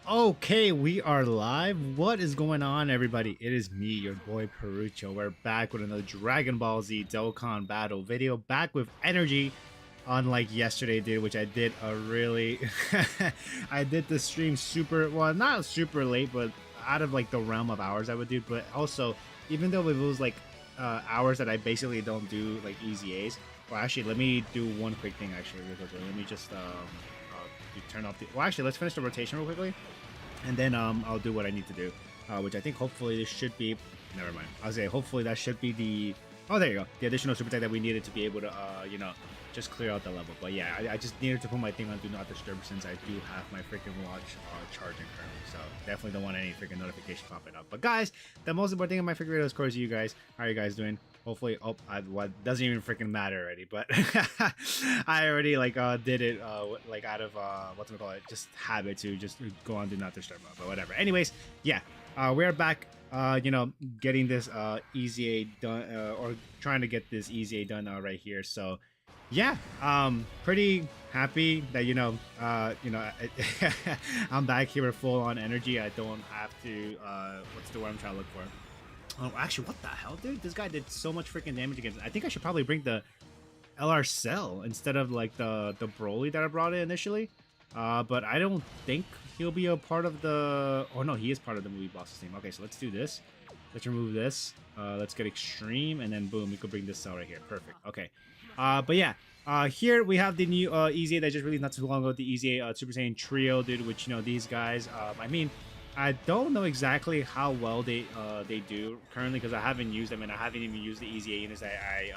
Okay, we are live. What is going on, everybody? It is me, your boy Perucho. We're back with another Dragon Ball Z Dokkan battle video. Back with energy, unlike yesterday, dude, which I did a really. I did the stream super, well, not super late, but out of like the realm of hours I would do. But also, even though it was like hours that I basically don't do like EZAs. Well, actually, let me do one quick thing, actually, real quickly. Let me just turn off the. Well, actually, let's finish the rotation real quickly, and then I'll do what I need to do, which I think hopefully this should be. Never mind. I'll say hopefully that should be the. Oh, there you go. The additional super tech that we needed to be able to, just clear out the level. But yeah, I just needed to put my thing on Do Not Disturb since I do have my freaking watch charging currently. So definitely don't want any freaking notification popping up. But guys, the most important thing in my freaking video is, of course, you guys. How are you guys doing? Hopefully, what doesn't even freaking matter already. But I already did it like out of what's it called, just habit to just go on Do Not Disturb mode. But whatever. Anyways, yeah, we're back. Getting this EZA done, or trying to get this EZA done right here. So yeah, pretty happy that I'm back here with full on energy. I don't have to what's the word I'm trying to look for. Oh, actually, what the hell, dude? This guy did so much freaking damage against. I think I should probably bring the LR Cell instead of like the Broly that I brought in initially. But I don't think he'll be a part of the. Oh no, he is part of the movie bosses team. Okay, so let's do this. Let's remove this. Let's get extreme, and then boom, we could bring this cell right here. Perfect. Okay. But yeah. Here we have the new EZA that just released not too long ago. The EZA Super Saiyan Trio, dude. Which these guys. I mean, I don't know exactly how well they do currently because I haven't used them and I haven't even used the EZA units that I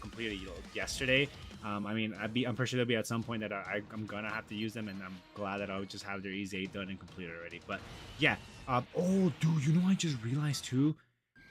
completed yesterday. I mean, I'm pretty sure there'll be at some point that I'm gonna have to use them, and I'm glad that I'll just have their EZA done and completed already. But yeah, oh dude, I just realized too.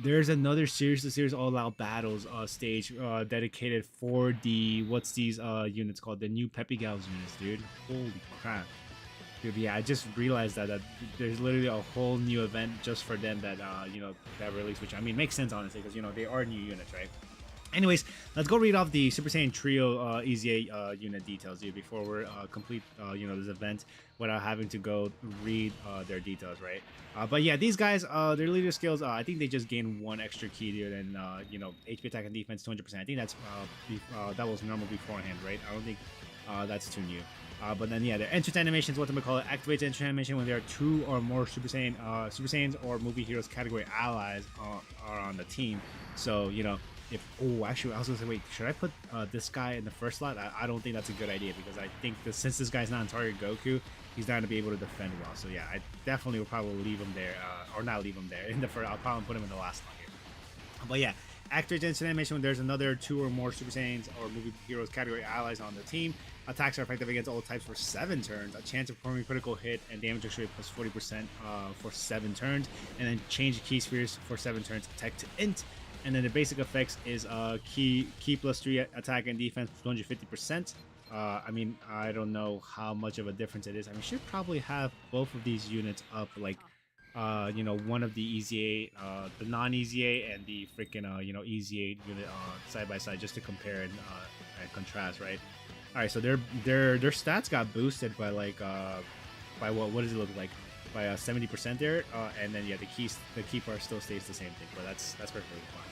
There's another series all out battles stage dedicated for the what's these units called, the new Peppy Gals units, dude. Holy crap. Dude, yeah, I just realized that there's literally a whole new event just for them that that release, which I mean makes sense honestly because they are new units, right? Anyways, let's go read off the Super Saiyan Trio EZA unit details here before we're complete this event without having to go read their details, right? But yeah, these guys, their leader skills, I think they just gain one extra key here than HP attack and defense 200%. I think that's that was normal beforehand, right? I don't think that's too new. But then yeah, their entrance animations, what I'm gonna call it, activates entrance animation when there are 2 or more Super Saiyans or movie heroes category allies are on the team. So if actually I was gonna say, wait, should I put this guy in the first slot? I don't think that's a good idea because I think since this guy's not in target Goku, he's not gonna be able to defend well. So yeah, I definitely will probably leave him there, or not leave him there in the first. I'll probably put him in the last slot here. But yeah. Activates instant animation when there's another 2 or more Super Saiyans or movie heroes category allies on the team. Attacks are effective against all types for 7 turns. A chance of performing critical hit and damage rate plus 40% for 7 turns. And then change key spheres for 7 turns. Tech to int. And then the basic effects is key plus 3 attack and defense plus 250%. I mean, I don't know how much of a difference it is. I mean, should probably have both of these units up like one of the EZA, the non-EZA and the freaking EZA unit side by side just to compare and contrast, right? All right, so their stats got boosted by like by what does it look like, by 70% there, and then yeah, the key part still stays the same thing, but that's perfectly fine.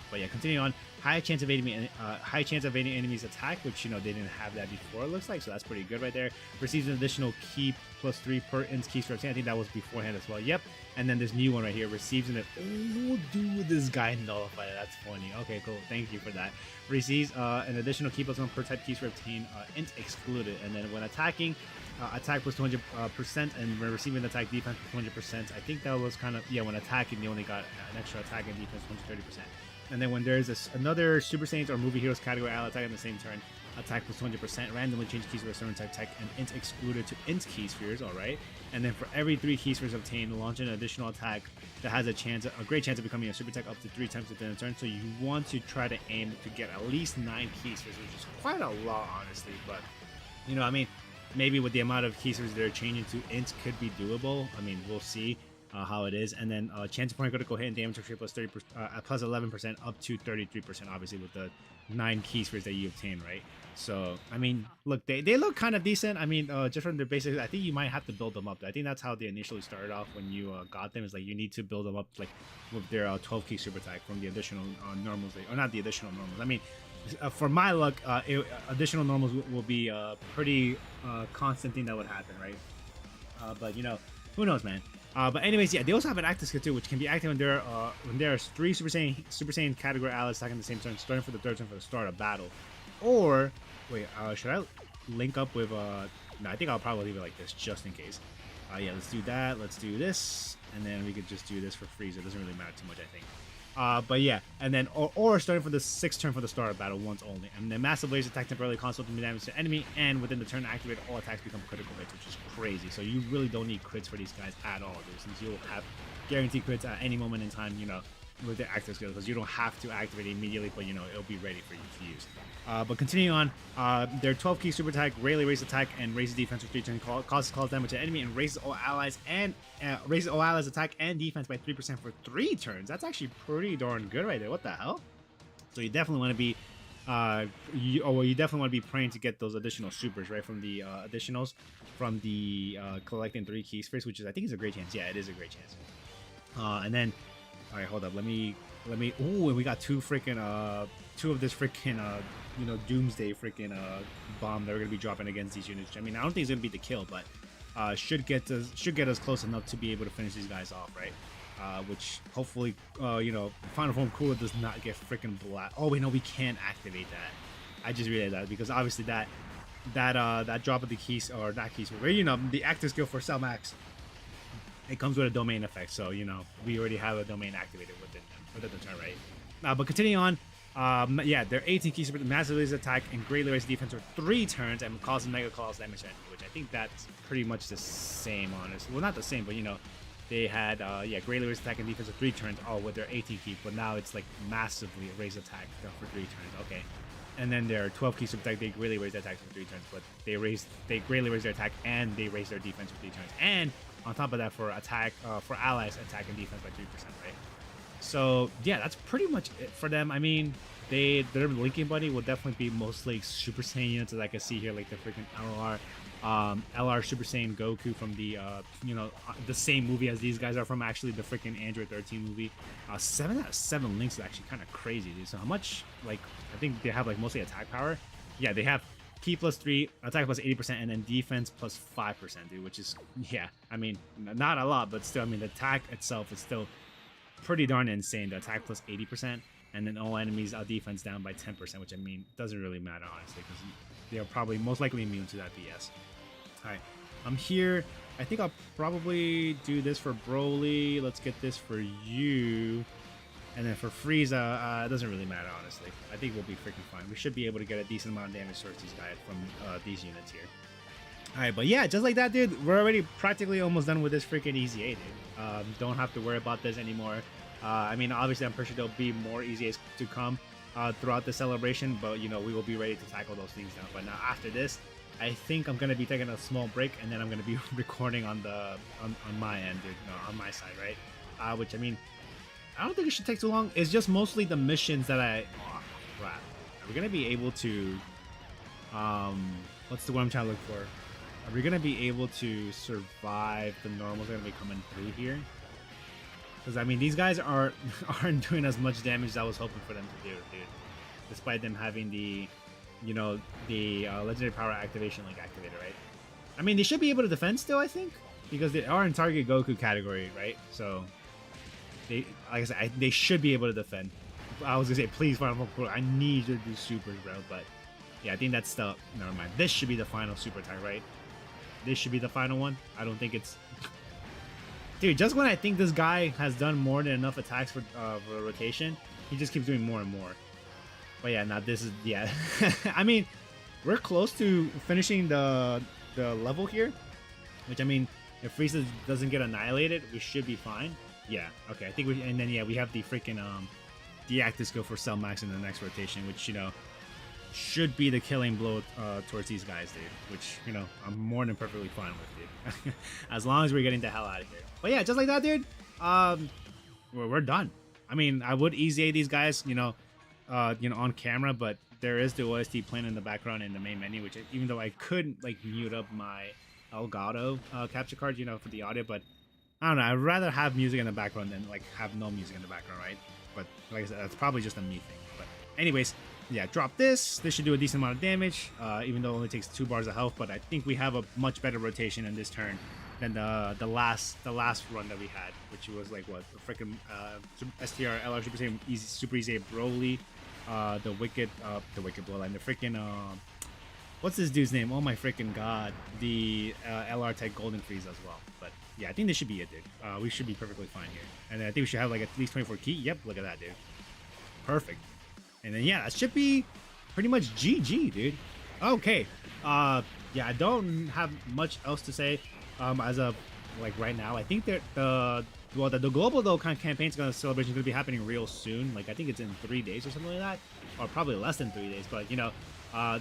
But yeah, continuing on, high chance of evading enemies attack, which they didn't have that before, it looks like, so that's pretty good right there. Receives an additional key plus 3 per int key strip. I think that was beforehand as well. Yep. And then this new one right here receives oh dude, this guy nullified. That's funny. Okay, cool, thank you for that. Receives an additional key plus 1 per type key strip obtained, int excluded. And then when attacking, attack plus 200%, and when receiving attack defense plus 200%. I think that was kind of, yeah, when attacking they only got an extra attack and defense 130%. And then when there's another Super Saiyans or movie heroes category ally attack in the same turn, attack plus 200%, randomly change keys for a certain type tech, and int excluded to int key spheres, alright? And then for every 3 key spheres obtained, launch an additional attack that has a great chance of becoming a super tech up to 3 times within a turn. So you want to try to aim to get at least 9 key spheres, which is quite a lot, honestly. But, I mean, maybe with the amount of key spheres they're changing to int could be doable. I mean, we'll see. how it is, and then chance of point critical hit and damage actually plus 30%, plus 11% up to 33%, obviously with the 9 key spheres that you obtain, right? So I mean, look, they look kind of decent. I mean, just from their basics, I think you might have to build them up. I think that's how they initially started off when you got them. Is like you need to build them up like with their 12 key super attack from the additional normals, or not the additional normals. I mean, for my luck, additional normals will be a pretty constant thing that would happen, right? But you know, who knows, man. But anyways, yeah, they also have an active skill too, which can be active when there's 3 Super Saiyan category allies attacking the same turn, starting for the 3rd turn for the start of battle. Or wait, should I link up with no, I think I'll probably leave it like this just in case. Yeah, let's do that. Let's do this, and then we could just do this for Frieza. It doesn't really matter too much, I think. But yeah, and then or starting for the 6th turn for the start of battle once only, and then massive laser attack temporarily cancels the damage to enemy, and within the turn activated, all attacks become critical hits, which is crazy. So you really don't need crits for these guys at all, dude, since you'll have guaranteed crits at any moment in time, you know, with the active skill, because you don't have to activate it immediately, but you know it'll be ready for you to use. But continuing on, their 12 key super attack greatly raises attack and raises defense for 3 turns, causes damage to enemy, and raises all allies attack and defense by 3% for 3 turns. That's actually pretty darn good right there. What the hell? So you definitely want to be you definitely want to be praying to get those additional supers, right, from the additionals from the collecting 3 key spheres, which is, I think, is a great chance. Yeah, it is a great chance. And then, all right, hold up. Let me. Ooh, and we got 2 freaking two of this freaking you know, doomsday freaking bomb that we're gonna be dropping against these units. I mean, I don't think it's gonna be the kill, but should get us close enough to be able to finish these guys off, right? Which hopefully, you know, Final Form Cooler does not get freaking black. Oh wait, no, we can't activate that. I just realized that, because obviously that drop of the keys, or not keys, where, you know, the active skill for Cell Max, it comes with a domain effect, so you know we already have a domain activated within the turn, right? But continuing on. Yeah, they're 18 keys with massive laser attack and greatly raised defense for 3 turns and causing mega calls damage to enemy, which I think that's pretty much the same, honestly. Well, not the same, but you know, they had yeah, greatly raised attack and defense for 3 turns, all with their 18 keys, but now it's like massively raised attack for 3 turns. Okay, and then their 12 keys attack, they greatly raised attack for 3 turns, but they greatly raised their attack and they raised their defense for 3 turns, and on top of that, for attack for allies, attack and defense by 3%, right? So yeah, that's pretty much it for them. I mean, their linking buddy will definitely be mostly Super Saiyan units, as I can see here, like the freaking LR Super Saiyan Goku from the you know, the same movie as these guys are from, actually, the freaking Android 13 movie. 7 out of 7 links is actually kind of crazy, dude. So how much, like, I think they have like mostly attack power. Yeah, they have key plus 3, attack plus 80%, and then defense plus 5%, dude, which is, yeah, I mean, not a lot, but still, I mean, the attack itself is still pretty darn insane. The attack plus 80%, and then all enemies defense down by 10%, which, I mean, doesn't really matter, honestly, because they're probably most likely immune to that BS. Alright, I'm here. I think I'll probably do this for Broly. Let's get this for you. And then for Frieza, it doesn't really matter, honestly. I think we'll be freaking fine. We should be able to get a decent amount of damage towards these guys from these units here. Alright, but yeah, just like that, dude, we're already practically almost done with this freaking EZA, dude. Don't have to worry about this anymore. I mean, obviously, I'm pretty sure there'll be more EZAs to come throughout the celebration, but, you know, we will be ready to tackle those things now. But now, after this, I think I'm going to be taking a small break, and then I'm going to be recording on my end, dude, on my side, right? Which, I mean, I don't think it should take too long. It's just mostly the missions that oh, crap. Are we going to be able to... what's the one I'm trying to look for? Are we going to be able to survive the normals that are going to be coming through here? Because, I mean, these guys aren't doing as much damage as I was hoping for them to do, dude. Despite them having the, you know, the legendary power activation link activated, right? I mean, they should be able to defend still, I think, because they are in target Goku category, right? So, they, like I said, they should be able to defend. I was gonna say, please, Final Form, I need you to do supers, bro. But yeah, I think that's the, never mind. This should be the final super attack, right? This should be the final one. I don't think it's... Dude, just when I think this guy has done more than enough attacks for rotation, he just keeps doing more and more. But yeah, now this is, yeah. I mean, we're close to finishing the level here, which, I mean, if Frieza doesn't get annihilated, we should be fine. Yeah, okay, I think we, and then yeah, we have the freaking the active skill for Cell Max in the next rotation, which, you know, should be the killing blow towards these guys, dude. Which, you know, I'm more than perfectly fine with, dude. As long as we're getting the hell out of here. But yeah, just like that, dude. We're done. I mean, I would EZA these guys, you know, on camera, but there is the OST playing in the background in the main menu, which even though I could like mute up my Elgato capture card, you know, for the audio, but I don't know. I'd rather have music in the background than like have no music in the background, right? But like I said, that's probably just a me thing. But anyways, yeah, drop this. This should do a decent amount of damage, even though it only takes 2 bars of health. But I think we have a much better rotation in this turn than the last run that we had, which was like what, the freaking STR LR Super Easy Broly, the wicked Bloodline, the freaking what's this dude's name? Oh my freaking god, the LR type Golden Freeze as well. But yeah, I think this should be it, dude. We should be perfectly fine here, and I think we should have like at least 24 key. Yep, look at that, dude. Perfect. And then yeah, that should be pretty much GG, dude. Okay. Yeah, I don't have much else to say as of like right now. I think that the global Dokkan campaign celebration is gonna be happening real soon. Like I think it's in 3 days or something like that, or probably less than 3 days. But you know,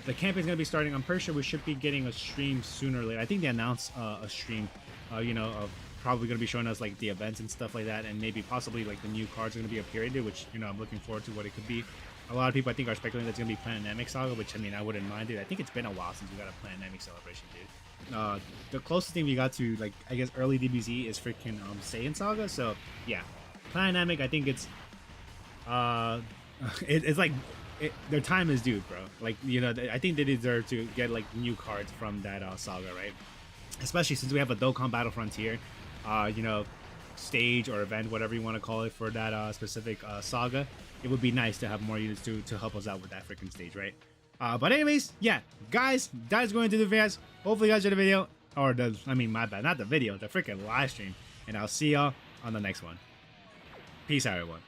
the campaign's gonna be starting. I'm pretty sure we should be getting a stream sooner or later. I think they announced a stream, you know, of probably gonna be showing us like the events and stuff like that, and maybe possibly like the new cards are gonna be appearing there, which, you know, I'm looking forward to what it could be. A lot of people I think are speculating that's gonna be Planetamic Saga, which I mean I wouldn't mind it. I think it's been a while since we got a Planetamic celebration, dude. The closest thing we got to like I guess early DBZ is freaking Saiyan Saga. So yeah, Planetamic, I think it's it's like their time is due, bro. Like, you know, I think they deserve to get like new cards from that saga, right? Especially since we have a Dokkan Battle Frontier, you know, stage or event, whatever you want to call it, for that specific saga. It would be nice to have more units to help us out with that freaking stage, right? But anyways, yeah, guys, that's going to do the videos. Hopefully you guys enjoyed the video, or my bad, not the video, the freaking live stream. And I'll see y'all on the next one. Peace out, everyone.